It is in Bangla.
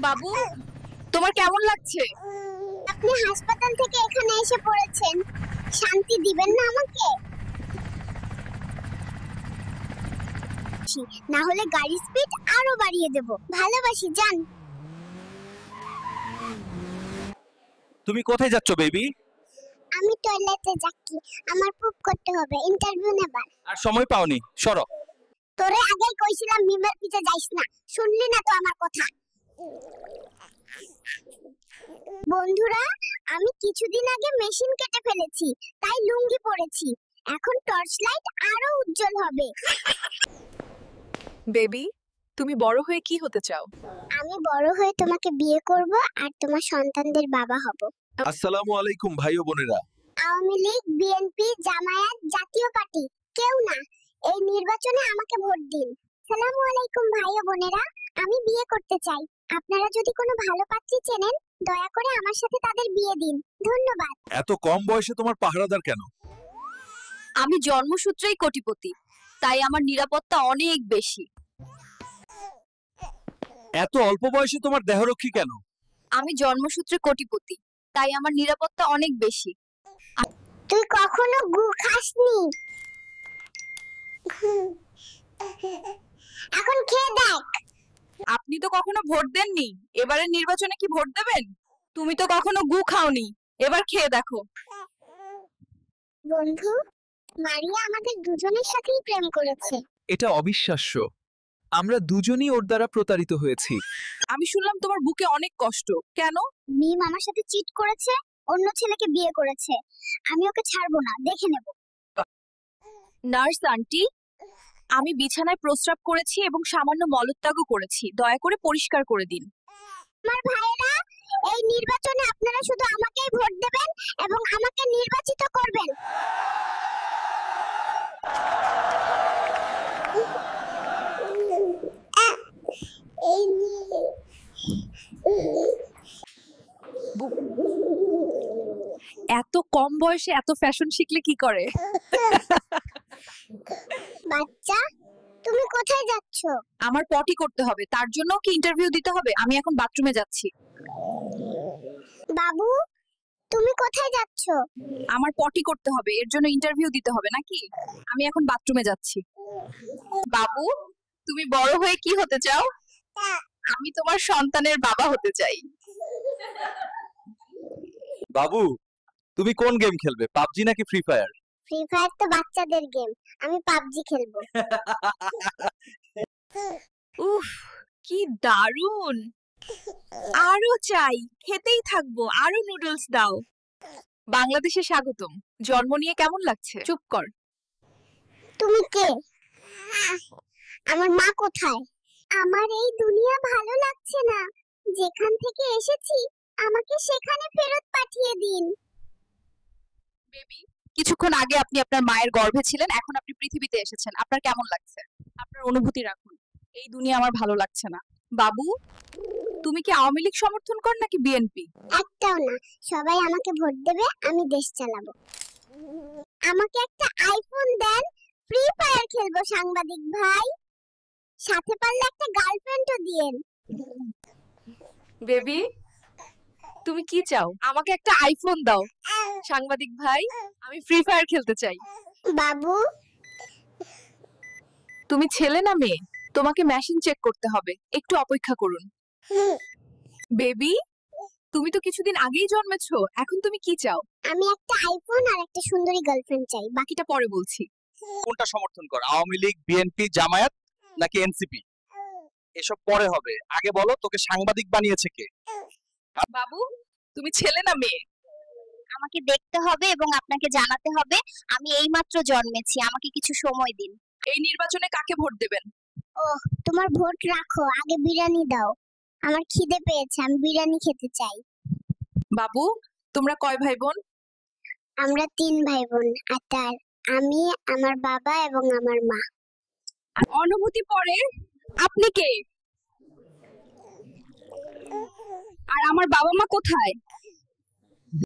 বাবু, তোমার কেমন লাগছে? আপনি হাসপাতাল থেকে এখানে এসে পড়েছেন, শান্তি দিবেন না আমাকে? না হলে গাড়ি স্পিড আরো বাড়িয়ে দেব। ভালোবাসি জান। তুমি কোথায় যাচ্ছ বেবি? আমি টয়লেটে যাচ্ছি, আমার পুপ করতে হবে, ইন্টারভিউ নেবার। আর সময় পাওনি, সরো। তোরে আগেই কইছিলাম মিমের পিছে যাইস না, শুনলি না তো আমার কথা। বন্ধুরা, আমি কিছুদিন আগে মেশিন কেটে ফেলেছি, তাই লুঙ্গি পরেছি। এখন টর্চ লাইট আরো উজ্জ্বল হবে। বেবি, তুমি বড় হয়ে কি হতে চাও? আমি বড় হয়ে তোমাকে বিয়ে করব আর তোমার সন্তানদের বাবা হব। আসসালামু আলাইকুম ভাই ও বোনেরা। আওয়ামী লীগ, বিএনপি, জামায়াত, জাতীয় পার্টি কেউ না, এই নির্বাচনে আমাকে ভোট দিন। আসসালামু আলাইকুম ভাই ও বোনেরা, আমি বিয়ে করতে চাই। আপনারা যদি কোনো ভালো পাত্রী চেনেন, দয়া করে আমার সাথে তাদের বিয়ে দিন। ধন্যবাদ। এত কম বয়সে তোমার পাহারাদার কেন? আমি জন্মসূত্রেই কোটিপতি, তাই আমার নিরাপত্তা অনেক বেশি। এত অল্প বয়সে তোমার দেহরক্ষী কেন? আমি জন্মসূত্রে কোটিপতি, তাই আমার নিরাপত্তা অনেক বেশি। তুই কখনো গু খাসনি? এখন খেয়ে দেখ। আপনি তো কখনো ভোট দেননি, এবারের নির্বাচনে কি ভোট দেবেন? তুমি তো কখনো গু খাওনি, এবার খেয়ে দেখো। বন্ধু, মারিয়া আমাদের দুজনের সাথেই প্রেম করেছে। এটা অবিশ্বাস্য। আমরা দুজনই ওর দ্বারা প্রতারিত হয়েছি। আমি শুনলাম তোমার বুকে অনেক কষ্ট, কেন? মিম আমার সাথে চিট করেছে, অন্য ছেলেকে বিয়ে করেছে। আমি ওকে ছাড়বো না, দেখে নেব। নার্স আন্টি, আমি বিছানায় প্রস্রাব করেছি এবং সামান্য মলত্যাগও করেছি, দয়া করে পরিষ্কার করে দিন। আমার ভাইরা, এই নির্বাচনে আপনারা শুধু আমাকেই ভোট দেবেন এবং আমাকে নির্বাচিত করবেন। এত কম বয়সে এত ফ্যাশন শিখলে কি করে? বাচ্চা, তুমি কোথায় যাচ্ছ? আমার পটি করতে হবে, তার জন্য কি ইন্টারভিউ দিতে হবে? আমি এখন বাথরুমে যাচ্ছি। বাবু, তুমি কোথায় যাচ্ছ? আমার পটি করতে হবে, এর জন্য ইন্টারভিউ দিতে হবে নাকি? আমি এখন বাথরুমে যাচ্ছি। বাবু, তুমি বড় হয়ে কি হতে চাও? আমি তোমার সন্তানের বাবা হতে চাই। বাবু, তুমি কোন গেম খেলবে, পাবজি নাকি ফ্রি ফায়ার? ফ্রি ফায়ার তো বাচ্চাদের গেম, আমি পাবজি খেলবো। উফ, কি দারুণ! আরো চাই, খেতেই থাকবো, আরো নুডলস দাও। বাংলাদেশে স্বাগতম। জন্ম নিয়ে কেমন লাগছে? চুপ কর। তুমি কে? আমার মা কোথায়? আমার এই দুনিয়া ভালো লাগছে না, যেখান থেকে এসেছি আমাকে সেখানে ফেরত পাঠিয়ে দিন। বেবি, কিছুক্ষণ আগে আপনি আপনার মায়ের গর্ভে ছিলেন, এখন আপনি পৃথিবীতে এসেছেন। আপনার কেমন লাগছে? আপনার অনুভূতি রাখুন। এই দুনিয়া আমার ভালো লাগছে না। বাবু, তুমি কি আওয়ামী লীগ সমর্থন কর নাকি বিএনপি? একটাও না, সবাই আমাকে ভোট দেবে, আমি দেশ চালাবো। আমাকে একটা আইফোন দেন, ফ্রি ফায়ার খেলবো সাংবাদিক ভাই। সাথে পারলে একটা গার্লফ্রেন্ডও দিয়েন। বেবি, তুমি কি চাও? আমাকে একটা আইফোন দাও। সাংবাদিক ভাই, আমি ফ্রি ফায়ার খেলতে চাই। বাবু, তুমি ছেলে না মেয়ে? তোমাকে মেশিন চেক করতে হবে, একটু অপেক্ষা করুন। বেবি, তুমি তো কিছুদিন আগেই জন্মেছো, এখন তুমি কি চাও? আমি একটা আইফোন আর একটা সুন্দরী গার্লফ্রেন্ড চাই। বাকিটা পরে বলছি। কোনটা সমর্থন কর, আওয়ামী লীগ, বিএনপি, জামায়াত নাকি এনসিপি? এসব পরে হবে, আগে বলো তোকে সাংবাদিক বানিয়েছে কে? বাবু, তুমি ছেলে না মেয়ে? আমাকে দেখতে হবে এবং আপনাকে জানাতে হবে আমি এইমাত্র জন্মেছি, আমাকে কিছু সময় দিন। এই নির্বাচনে কাকে ভোট দেবেন? তোমার ভোট রাখো, আগে বিরিয়ানি দাও। আমার খিদে পেয়েছে, আমি বিরিয়ানি খেতে চাই। বাবু, তোমরা কয় ভাই বোন? আমরা 3 ভাই বোন, আর আমি, আমার বাবা এবং আমার মা। অনুভূতি পরে, আপনি কে? আর আমার বাবা মা কোথায়?